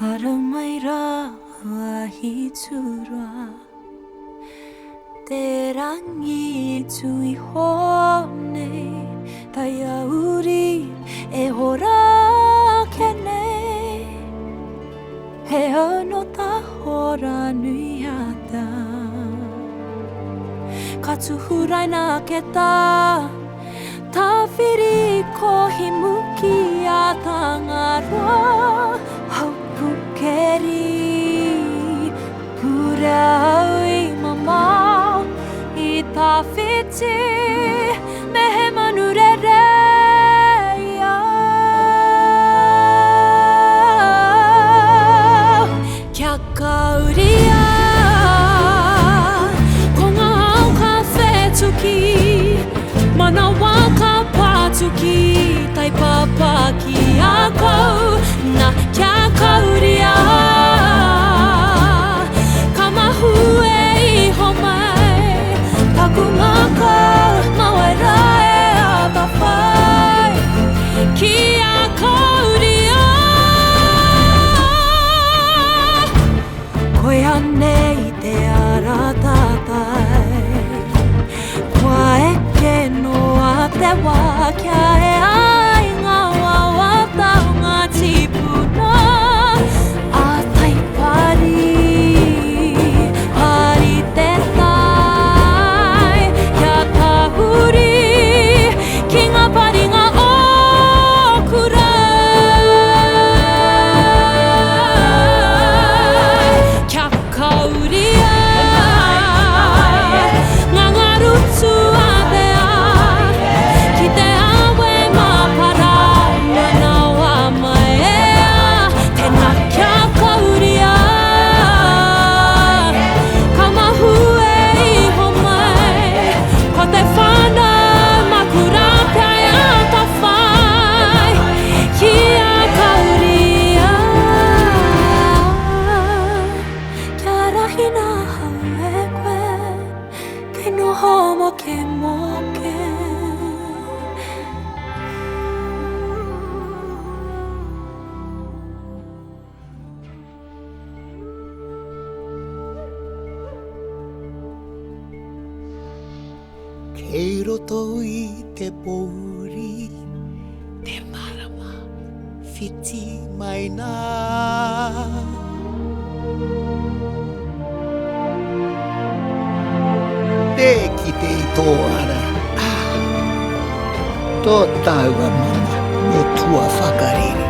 Aramaira ahitura Terangi tui hone Taiauri e hora kene He ano ta hora nui ata Katsuhurai na keta Ta whiri kohi muki a tangaroa Haupukeri Pura aui mama I ta whiti Mehe manurere ia Kia kauria Ko ngā au ka whetuki Mana wā ka pātuki Tai papa ki a kou Na kia kauria Ka mahu e iho mai Taku ngaka mawaira e ata whai Ki a kauria Koe anei te ara tātai Kua eke noa te wā kia e ai ngā wawa tau ngā tipuna A tai pari, pari te tai Kia tahuri, ki ngā pari ngā okura Kia kauria Ngā ngarutu a te a Ki te awe mapara Mana wa mai ea Tēnā kia kauria Ka mahu e iho mai Ko te whānau makura pai a ta whai Kia kauria Kia rahi nā hau e koe Kei noho moke moke Kei roto I te pouri Te marama whiti mai nā Te ki te I tō ara Tō taua mama no tua whakariri